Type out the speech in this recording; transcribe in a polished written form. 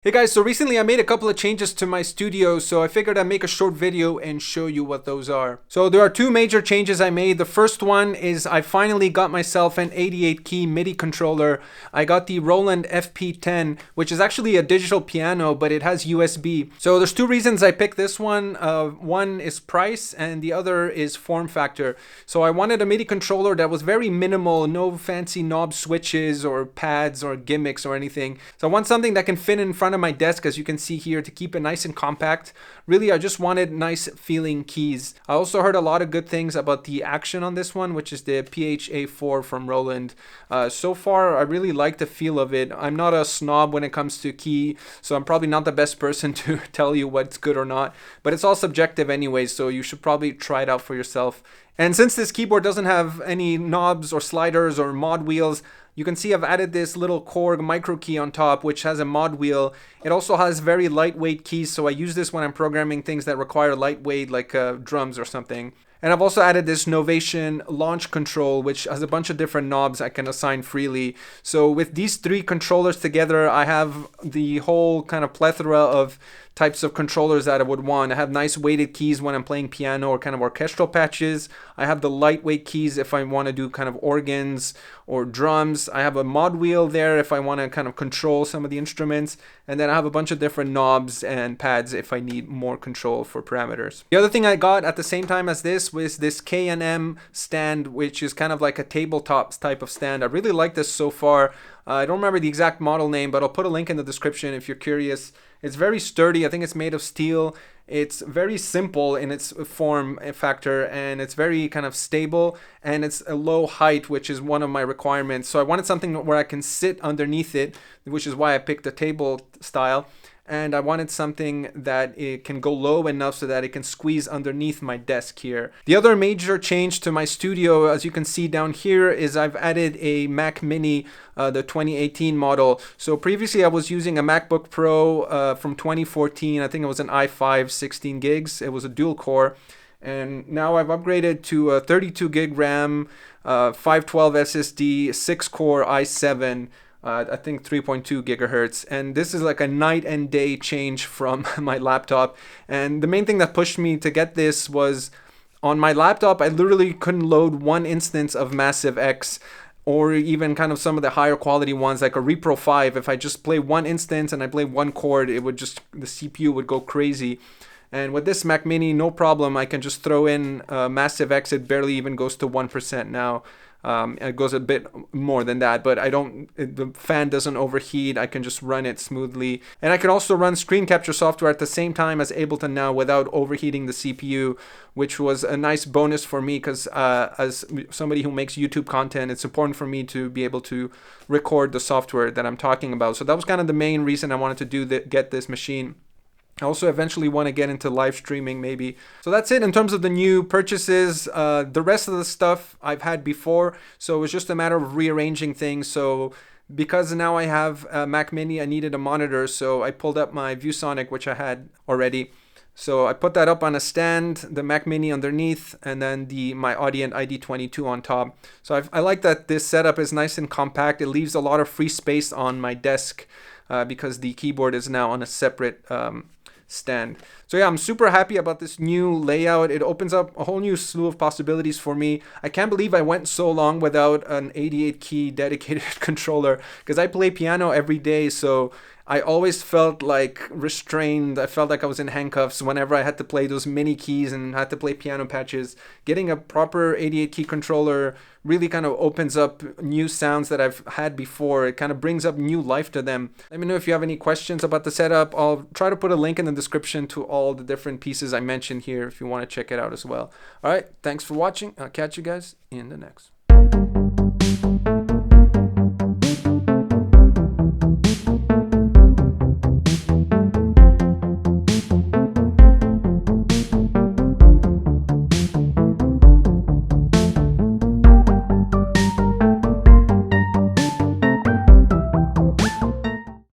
Hey guys, so recently I made a couple of changes to my studio, so I figured I'd make a short video and show you what those are. So there are two major changes I made. The first one is I finally got myself an 88 key MIDI controller. I got the Roland FP-10, which is actually a digital piano, but it has USB. So there's two reasons I picked this one. One is price and the other is form factor. So I wanted a MIDI controller that was very minimal, no fancy knob switches or pads or gimmicks or anything. So I want something that can fit in front of my desk, as you can see here, to keep it nice and compact. Really, I just wanted nice feeling keys. I also heard a lot of good things about the action on this one, which is the PHA4 from Roland. So far, I really like the feel of it. I'm not a snob when it comes to key, so I'm probably not the best person to tell you what's good or not, but it's all subjective anyway, so you should probably try it out for yourself. And since this keyboard doesn't have any knobs or sliders or mod wheels, you can see I've added this little Korg micro key on top, which has a mod wheel. It also has very lightweight keys, so I use this when I'm programming things that require lightweight, like drums or something. And I've also added this Novation launch control, which has a bunch of different knobs I can assign freely. So with these three controllers together, I have the whole kind of plethora of types of controllers that I would want. I have nice weighted keys when I'm playing piano or kind of orchestral patches. I have the lightweight keys if I want to do kind of organs or drums. I have a mod wheel there if I want to kind of control some of the instruments. And then I have a bunch of different knobs and pads if I need more control for parameters. The other thing I got at the same time as this was this K&M stand, which is kind of like a tabletop type of stand. I really like this so far. I don't remember the exact model name, but I'll put a link in the description if you're curious. It's very sturdy. I think it's made of steel. It's very simple in its form factor, and it's very kind of stable, and it's a low height, which is one of my requirements. So I wanted something where I can sit underneath it, which is why I picked the table style. And I wanted something that it can go low enough so that it can squeeze underneath my desk here. The other major change to my studio, as you can see down here, is I've added a Mac Mini, the 2018 model. So previously I was using a MacBook Pro from 2014. I think it was an i5 16 gigs. It was a dual core. And now I've upgraded to a 32 gig RAM, 512 SSD, 6 core i7. I think 3.2 gigahertz, and this is like a night and day change from my laptop. And the main thing that pushed me to get this was on my laptop I literally couldn't load one instance of Massive X, or even kind of some of the higher quality ones like a Repro 5. If I just play one instance and I play one chord, it would just, the CPU would go crazy. And with this Mac Mini, no problem, I can just throw in Massive X. It barely even goes to 1% now. It goes a bit more than that, but the fan doesn't overheat. I can just run it smoothly. And I can also run screen capture software at the same time as Ableton now without overheating the CPU, which was a nice bonus for me because as somebody who makes YouTube content, it's important for me to be able to record the software that I'm talking about. So that was kind of the main reason I wanted to get this machine. I also eventually want to get into live streaming maybe. So that's it in terms of the new purchases. The rest of the stuff I've had before, so it was just a matter of rearranging things. So because now I have a Mac Mini, I needed a monitor, so I pulled up my ViewSonic, which I had already. So I put that up on a stand, the Mac Mini underneath, and then my Audient ID22 on top. So I like that this setup is nice and compact. It leaves a lot of free space on my desk because the keyboard is now on a separate stand. So yeah, I'm super happy about this new layout. It opens up a whole new slew of possibilities for me. I can't believe I went so long without an 88 key dedicated controller because I play piano every day, so I always felt like restrained. I felt like I was in handcuffs whenever I had to play those mini keys and had to play piano patches. Getting a proper 88 key controller really kind of opens up new sounds that I've had before. It kind of brings up new life to them. Let me know if you have any questions about the setup. I'll try to put a link in the description to all the different pieces I mentioned here if you want to check it out as well. All right, thanks for watching. I'll catch you guys in the next.